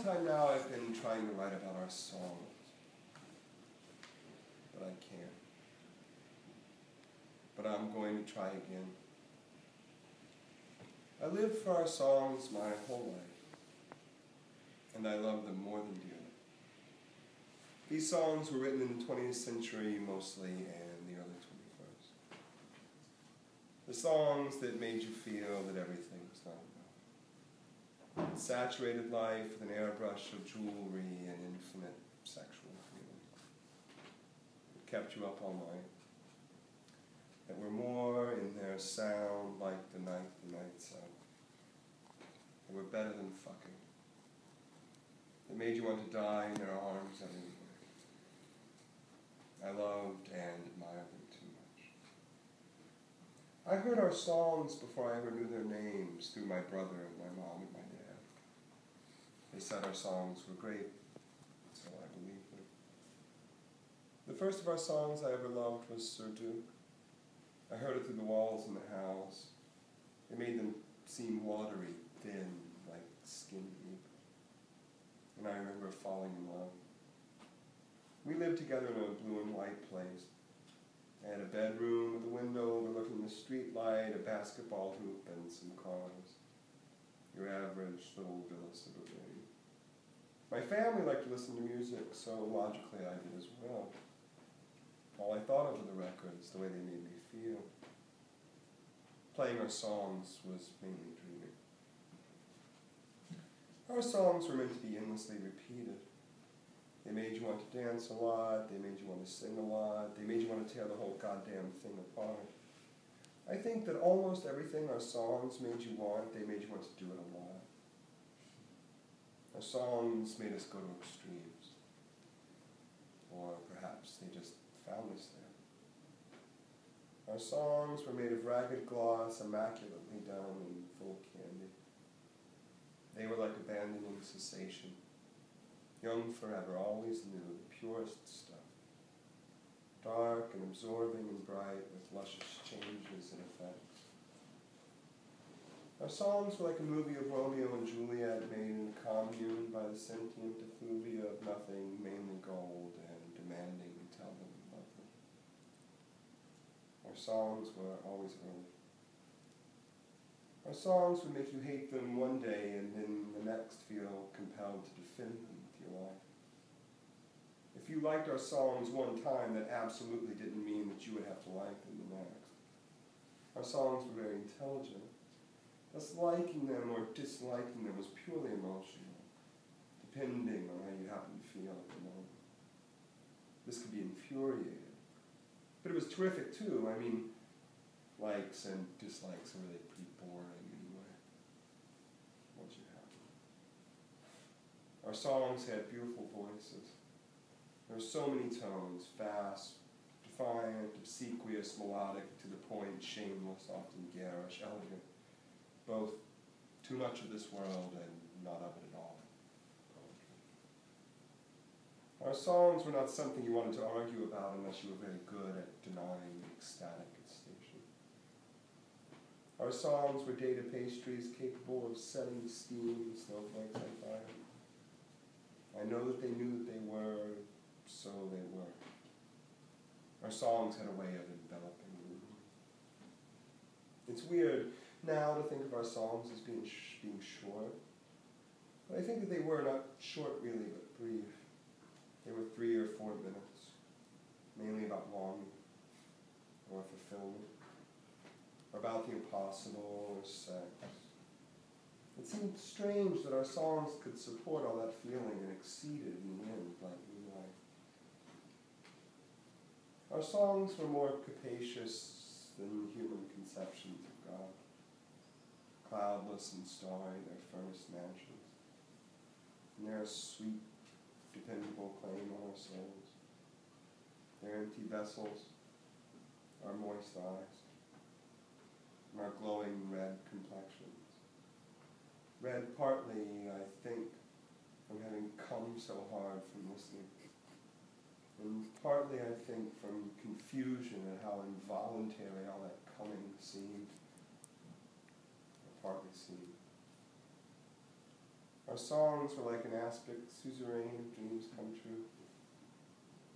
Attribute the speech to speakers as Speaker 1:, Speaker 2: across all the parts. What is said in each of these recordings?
Speaker 1: time now I've been trying to write about our songs, but I can't. But I'm going to try again. I lived for our songs my whole life, and I love them more than dearly. These songs were written in the 20th century mostly, and the early 21st. The songs that made you feel that everything was not enough. It saturated life with an airbrush of jewelry and infinite sexual feelings. It kept you up all night. That were more in their sound like the night's out. They were better than fucking. They made you want to die in their arms everywhere. I loved and admired them too much. I heard our songs before I ever knew their names through my brother and my mom and my dad. They said our songs were great, so I believed them. The first of our songs I ever loved was Sir Duke. I heard it through the walls in the house. It made them seem watery, thin, like skin deep. And I remember falling in love. We lived together in a blue and white place. I had a bedroom with a window overlooking the street light, a basketball hoop, and some cars. Your average little villa suburban. My family liked to listen to music, so logically I did as well. All I thought of were the records, the way they made me feel. Playing our songs was mainly dreaming. Our songs were meant to be endlessly repeated. They made you want to dance a lot, they made you want to sing a lot, they made you want to tear the whole goddamn thing apart. I think that almost everything our songs made you want, they made you want to do it a lot. Our songs made us go to extremes. Or perhaps they just found us there. Our songs were made of ragged gloss, immaculately done and full of candy. They were like abandoning cessation. Young forever, always new, the purest stuff. Dark and absorbing and bright with luscious changes and effects. Our songs were like a movie of Romeo and Juliet made in a commune by the sentient effluvia of nothing, mainly gold, and demanding to tell them about them. Our songs were always early. Our songs would make you hate them one day and then the next feel compelled to defend them with your life. If you liked our songs one time, that absolutely didn't mean that you would have to like them the next. Our songs were very intelligent. Thus liking them or disliking them was purely emotional, depending on how you happen to feel at the moment. This could be infuriating. But it was terrific too. I mean, likes and dislikes are really pretty boring anyway, once you have them. Our songs had beautiful voices. There were so many tones, fast, defiant, obsequious, melodic, to the point, shameless, often garish, elegant, both too much of this world and not of it at all. Our songs were not something you wanted to argue about unless you were very good at denying the ecstatic station. Our songs were data pastries capable of setting steam and snowflakes on fire. I know that they knew that they were, so they were. Our songs had a way of enveloping the room. It's weird now to think of our songs as being short, but I think that they were not short really, but brief. They were 3 or 4 minutes, mainly about longing, or fulfillment, or about the impossible, or sex. It seemed strange that our songs could support all that feeling and exceed it in the end, like new life. Our songs were more capacious than human conceptions of God. Cloudless and starry, their furnace mansions, and their sweet, dependable claim on our souls. Their empty vessels, our moist eyes, and our glowing red complexions. Red partly, I think, from having come so hard from listening, and partly, I think, from confusion at how involuntary all that coming seemed, or partly seemed. Our songs were like an aspic suzerain of dreams come true.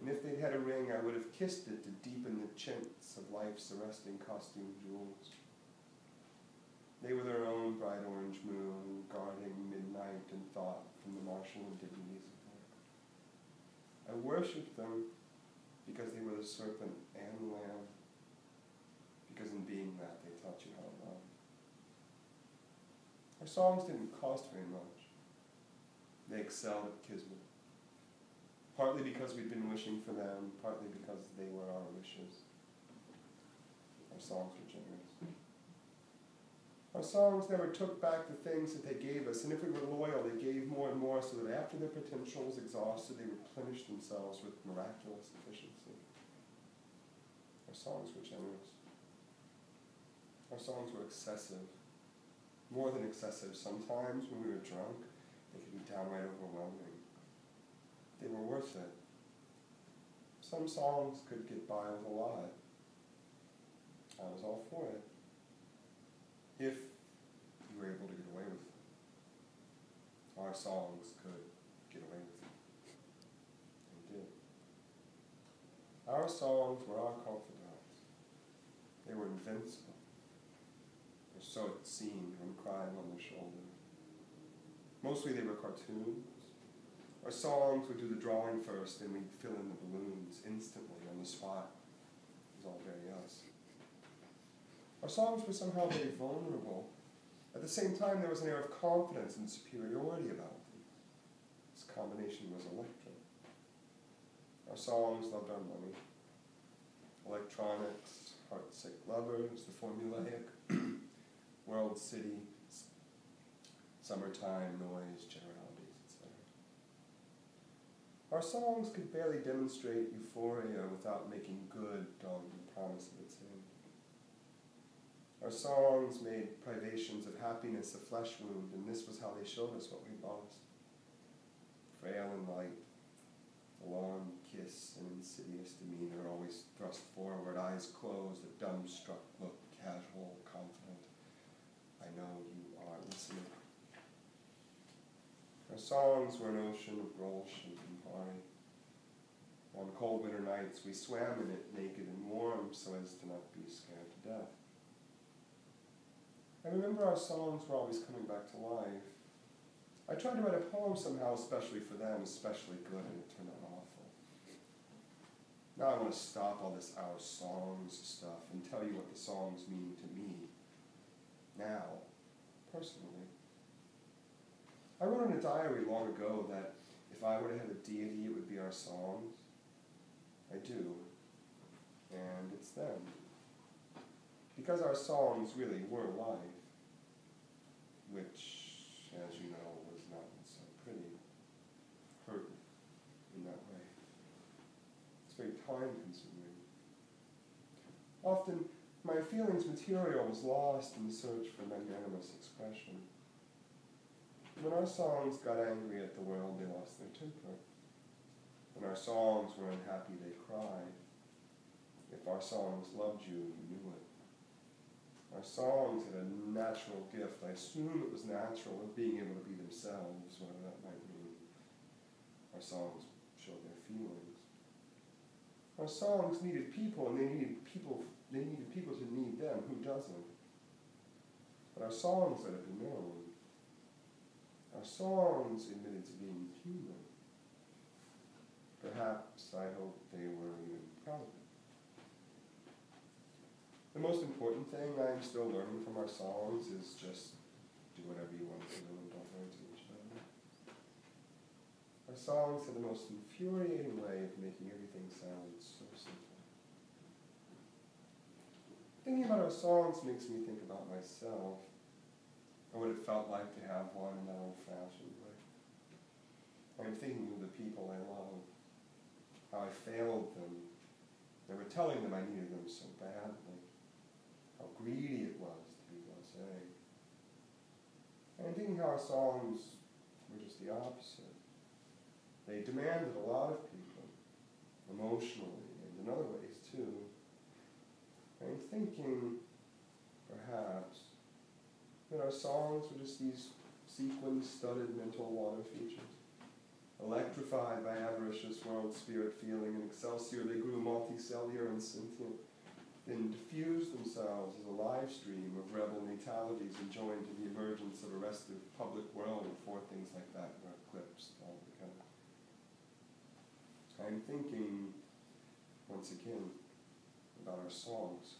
Speaker 1: And if they'd had a ring, I would have kissed it to deepen the chintz of life's arresting costume jewels. They were their own bright orange moon, guarding midnight and thought from the martial indignities of work. I worshipped them because they were the serpent and the lamb, because in being that, they taught you how to love. Our songs didn't cost very much. They excelled at kismet. Partly because we'd been wishing for them, partly because they were our wishes. Our songs were generous. Our songs never took back the things that they gave us, and if we were loyal, they gave more and more, so that after their potential was exhausted, they replenished themselves with miraculous efficiency. Our songs were generous. Our songs were excessive. More than excessive. Sometimes when we were drunk, they could be downright overwhelming. They were worth it. Some songs could get by with a lot. I was all for it. If you were able to get away with it. Our songs could get away with it. They did. Our songs were our confidants. They were invincible. Or so it seemed when crying on their shoulder. Mostly they were cartoons. Our songs would do the drawing first, and we'd fill in the balloons instantly on the spot. It was all very us. Our songs were somehow very vulnerable. At the same time, there was an air of confidence and superiority about them. This combination was electric. Our songs loved our money. Electronics, heartsick lovers, the formulaic, world city, summertime, noise, generalities, etc. Our songs could barely demonstrate euphoria without making good on the promise of its end. Our songs made privations of happiness a flesh wound, and this was how they showed us what we'd lost. Frail and light, a long kiss, an insidious demeanor, always thrust forward, eyes closed, a dumbstruck look, casual, confident. I know you are listening. Our songs were an ocean of Rolsh and Campari. On cold winter nights, we swam in it naked and warm so as to not be scared to death. I remember our songs were always coming back to life. I tried to write a poem somehow, especially for them, especially good, and it turned out awful. Now I want to stop all this our songs stuff and tell you what the songs mean to me. Now, personally. I wrote in a diary long ago that if I were to have a deity, it would be our songs. I do. And it's them. Because our songs really were life, which, as you know, was not so pretty, hurt in that way. It's very time-consuming. Often, my feelings material was lost in the search for magnanimous expression. When our songs got angry at the world, they lost their temper. When our songs were unhappy, they cried. If our songs loved you, you knew it. Our songs had a natural gift, I assume it was natural, of being able to be themselves, whatever that might mean. Our songs showed their feelings. Our songs needed people, and they needed people to need them. Who doesn't? But our songs let it be known. Our songs admitted to being human. Perhaps, I hope they were even proud of it. The most important thing I'm still learning from our songs is just do whatever you want to do and don't learn to each other. Our songs have the most infuriating way of making everything sound so simple. Thinking about our songs makes me think about myself, or what it felt like to have one in that old-fashioned way. I'm thinking of the people I love, how I failed them, never telling them I needed them so badly. How greedy it was to be blasé. And I'm thinking how our songs were just the opposite. They demanded a lot of people, emotionally, and in other ways too. I'm thinking, perhaps, that our songs were just these sequin-studded mental water features. Electrified by avaricious world spirit feeling and excelsior, they grew multicellular and sentient, then diffused themselves as a live stream of rebel natalities and joined to the emergence of a restive public world before things like that were eclipsed altogether. I'm thinking, once again, about our songs.